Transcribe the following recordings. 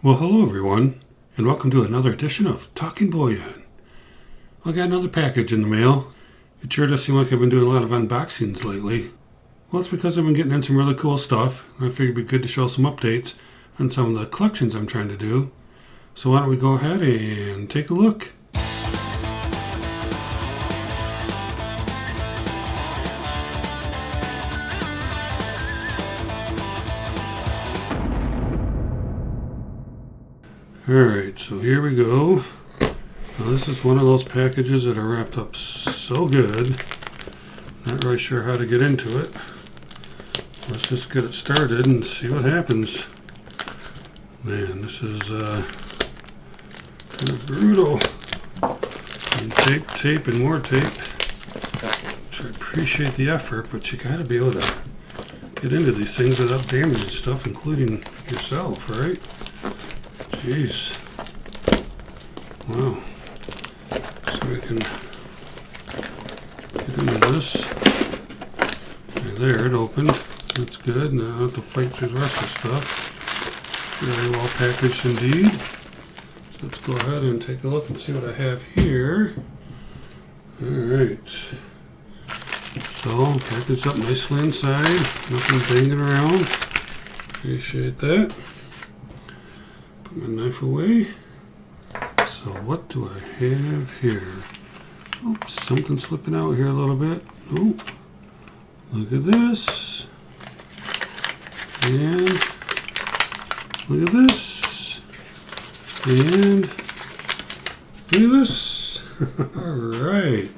Well, hello everyone, and welcome to another edition of Talking Bullion. I got another package in the mail. It sure does seem like I've been doing a lot of unboxings lately. Well, it's because I've been getting in some really cool stuff, and I figured it'd be good to show some updates on some of the collections I'm trying to do. So why don't we go ahead and take a look. Alright, so here we go. Now this is one of those packages that are wrapped up so good. Not really sure how to get into it. Let's just get it started and see what happens. Man, this is kind of brutal. And tape, and more tape. So I appreciate the effort, but you gotta be able to get into these things without damaging stuff, including yourself, right? Jeez. Wow. So we can get into this. Right there, it opened. That's good. Now I don't have to fight through the rest of the stuff. Very well packaged indeed. So let's go ahead and take a look and see what I have here. Alright. So, packaged up nicely inside. Nothing banging around. Appreciate that. Put my knife away. So what do I have here? Oops, something slipping out here a little bit. Oh, look at this. And look at this. And look at this. Alright.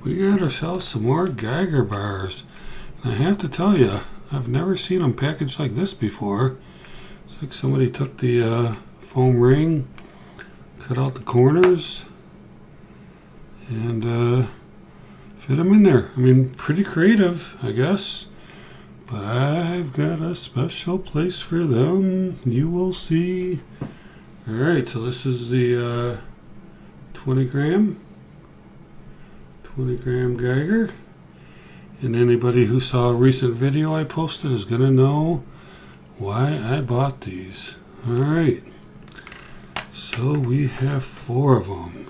We got ourselves some more Geiger bars. And I have to tell you, I've never seen them packaged like this before. It's like somebody took the foam ring, cut out the corners, and fit them in there. I mean, pretty creative, I guess. But I've got a special place for them. You will see. Alright, so this is the 20 gram Geiger. And anybody who saw a recent video I posted is going to know why I bought these. Alright, so we have 4 of them.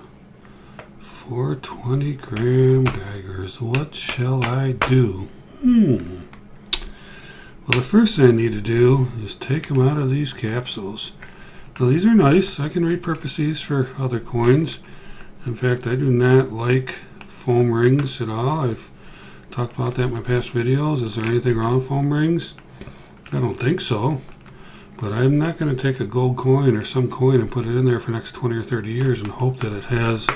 4 20 gram Geigers. What shall I do? Well, the first thing I need to do is take them out of these capsules. Now these are nice. I can repurpose these for other coins. In fact, I do not like foam rings at all. I've talked about that in my past videos. Is there anything wrong with foam rings? I don't think so, but I'm not going to take a gold coin or some coin and put it in there for the next 20 or 30 years and hope that it has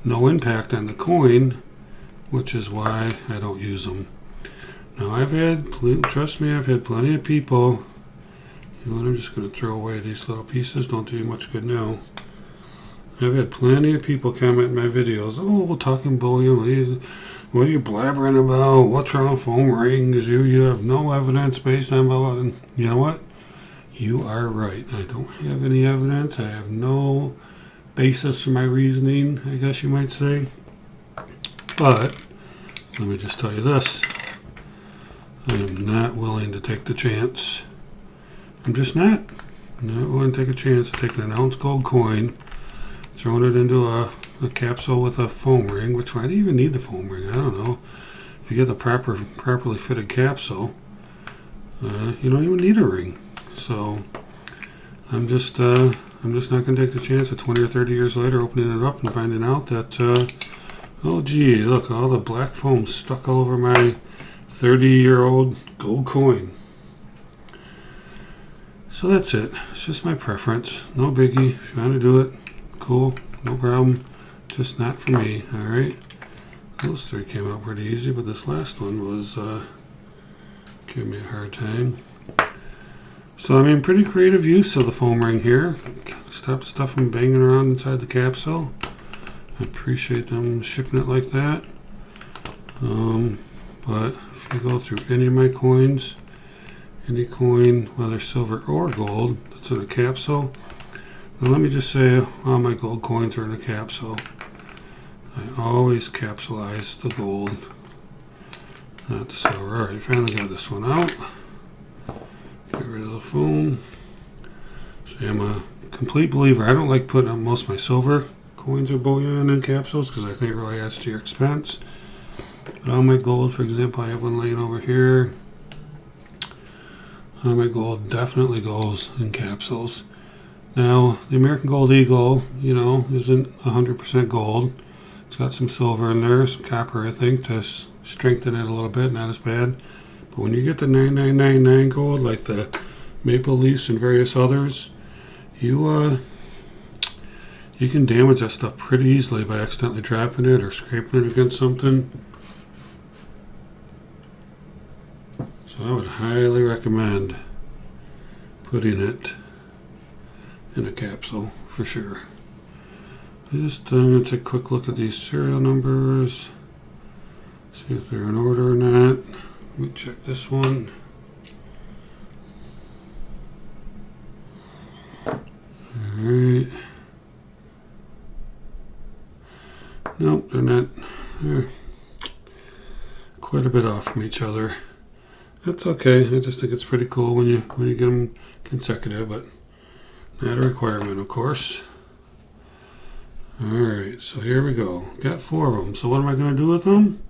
no impact on the coin, which is why I don't use them. Now trust me, I've had plenty of people, you know what, I'm just going to throw away these little pieces, don't do you much good now. I've had plenty of people comment in my videos, oh, we're talking bullion, what are you blabbering about? What's wrong with foam rings? You have no evidence based on blah, blah. You know what? You are right. I don't have any evidence. I have no basis for my reasoning, I guess you might say. But let me just tell you this. I am not willing to take the chance. I'm just not. I'm not willing to take a chance of taking an ounce gold coin, throwing it into a capsule with a foam ring, which might even need the foam ring. I don't know. If you get the properly fitted capsule, you don't even need a ring. So I'm just not going to take the chance of 20 or 30 years later opening it up and finding out that oh gee, look, all the black foam stuck all over my 30-year-old gold coin. So that's it. It's just my preference. No biggie. If you want to do it, cool, no problem. Just not for me, alright? Those 3 came out pretty easy, but this last one was giving me a hard time. So, I mean, pretty creative use of the foam ring here. Stop the stuff from banging around inside the capsule. I appreciate them shipping it like that. But if you go through any of my coins, any coin, whether silver or gold, that's in a capsule. Now let me just say, all my gold coins are in a capsule. I always capsulize the gold, not the silver. Alright, finally got this one out. Get rid of the foam. So So I'm a complete believer. I don't like putting up most of my silver coins or bullion in capsules because I think it really adds to your expense. But all my gold, for example, I have one laying over here. All my gold definitely goes in capsules. Now, the American Gold Eagle, you know, isn't 100% gold. It's got some silver in there, some copper, I think, to strengthen it a little bit, not as bad. But when you get the 9999 gold, like the Maple Leafs and various others, you can damage that stuff pretty easily by accidentally dropping it or scraping it against something. So I would highly recommend putting it in a capsule for sure. I'm going to take a quick look at these serial numbers, see if they're in order or not. Let me check this one. Alright. Nope, they're not. They're quite a bit off from each other. That's okay. I just think it's pretty cool when you get them consecutive, but not a requirement, of course. Alright, so here we go. Got 4 of them. So what am I going to do with them?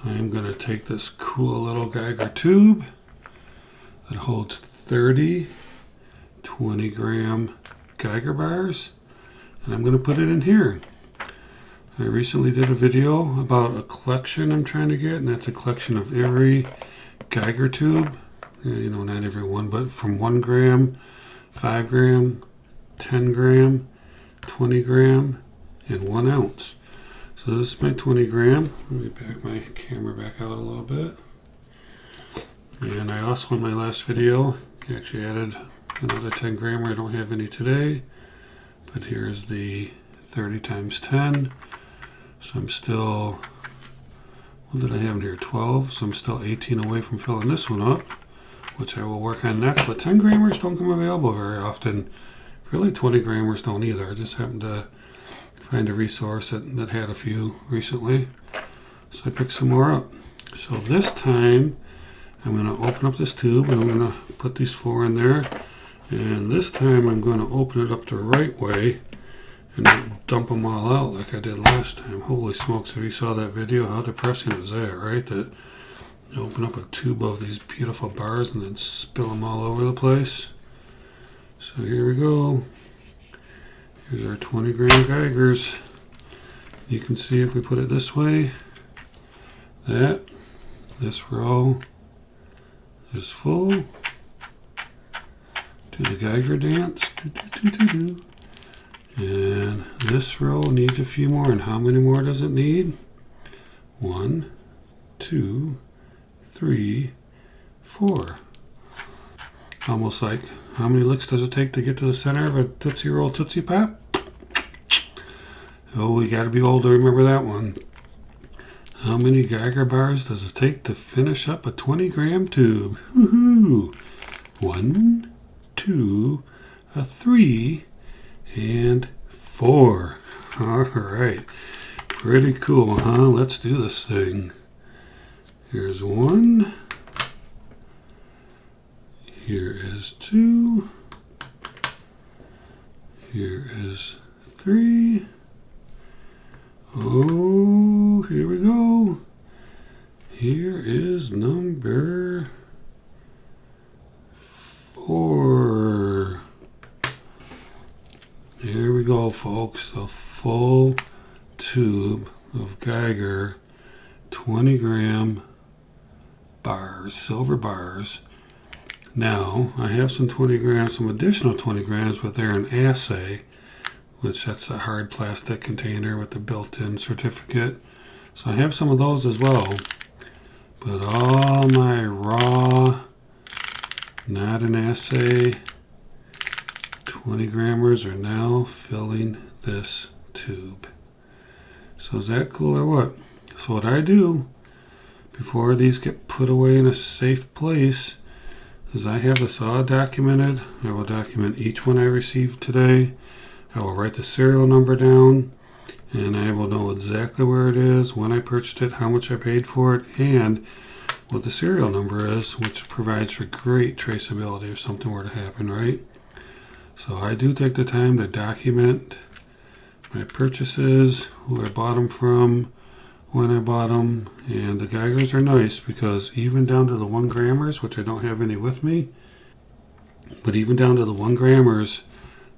I'm going to take this cool little Geiger tube that holds 30 20-gram Geiger bars, and I'm going to put it in here. I recently did a video about a collection I'm trying to get, and that's a collection of every Geiger tube. You know, not every one, but from 1 gram, 5 gram, 10 gram, 20 gram, and 1 ounce. So this is my 20 gram. Let me back my camera back out a little bit. And I also, in my last video, actually added another 10 gram where I don't have any today. But here's the 30 times 10. So I'm still, what did I have in here? 12. So I'm still 18 away from filling this one up, which I will work on next. But 10 grammers don't come available very often. Really 20 grammers don't either. I just happened to find a resource that had a few recently. So I picked some more up. So this time I'm going to open up this tube and I'm going to put these 4 in there. And this time I'm going to open it up the right way and not dump them all out like I did last time. Holy smokes, if you saw that video, how depressing is that, right? That you open up a tube of these beautiful bars and then spill them all over the place. So here we go. Here's our 20 gram Geigers. You can see if we put it this way, that this row is full. Do the Geiger dance. And this row needs a few more. And how many more does it need? 1, 2, 3, 4. Almost like, how many licks does it take to get to the center of a Tootsie Roll Tootsie Pop? Oh, we gotta be old to remember that one. How many Geiger bars does it take to finish up a 20 gram tube? Woohoo! 1, 2, 3, and 4. Alright. Pretty cool, huh? Let's do this thing. Here's 1. Here is 2. Here is 3. Oh, here we go. Here is number 4. Here we go, folks. A full tube of Geiger 20 gram bars, silver bars. Now, I have some 20 grams, some additional 20 grams, but they're an assay, which that's a hard plastic container with the built-in certificate. So I have some of those as well. But all my raw, not an assay, 20 grammers are now filling this tube. So is that cool or what? So what I do before these get put away in a safe place is I have this all documented. I will document each one I received today. I will write the serial number down, and I will know exactly where it is, when I purchased it, how much I paid for it, and what the serial number is, which provides for great traceability if something were to happen, right? So I do take the time to document my purchases, who I bought them from, when I bought them, and the Geigers are nice because even down to the 1 grammers, which I don't have any with me, but even down to the 1 grammers,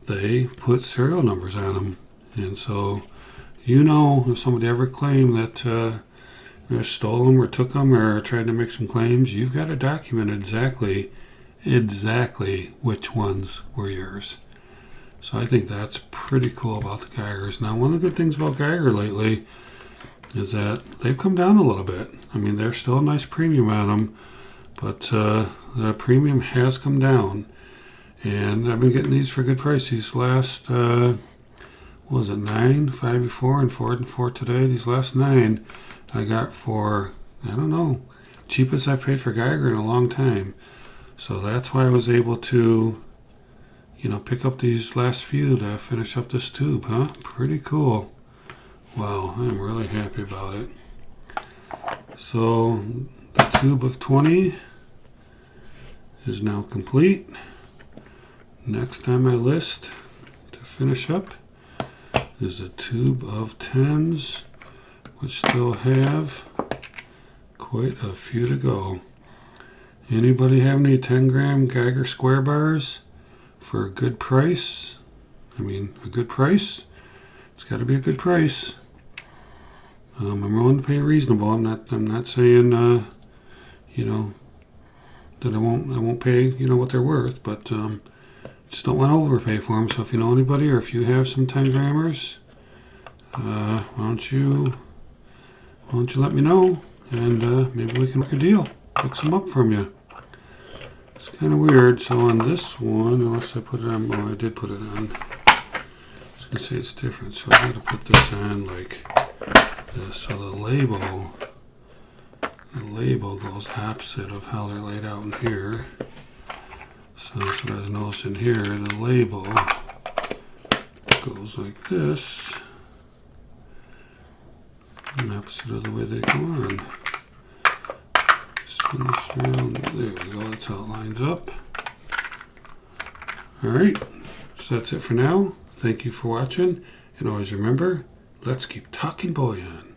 they put serial numbers on them. And so, if somebody ever claimed that stole them or took them or tried to make some claims, you've got to document exactly which ones were yours. So I think that's pretty cool about the Geigers. Now, one of the good things about Geiger lately is that they've come down a little bit. I mean, there's still a nice premium on them, but the premium has come down. And I've been getting these for a good price. These last, 9, 5 before, and 4 today. These last 9 I got for, cheapest I've paid for Geiger in a long time. So that's why I was able to, pick up these last few to finish up this tube, huh? Pretty cool. Wow, I'm really happy about it. So the tube of 20 is now complete. Next on my list to finish up is a tube of 10s, which still have quite a few to go. Anybody have any 10-gram Geiger square bars for a good price? A good price? It's got to be a good price. I'm willing to pay reasonable. I'm not saying that I won't pay what they're worth, but just don't want to overpay for them. So if you know anybody or if you have some 10 grammers, why don't you let me know, and maybe we can make a deal. Pick some up from you. It's kind of weird. So on this one, unless I put it on, I did put it on. I was going to say it's different, so I got to put this on like this. So the label goes opposite of how they're laid out in here. So that's what I was noticing here. The label goes like this, and opposite of the way they go on. Spin this around. There we go. That's how it lines up. Alright, so that's it for now. Thank you for watching, and always remember, let's keep talking bullion.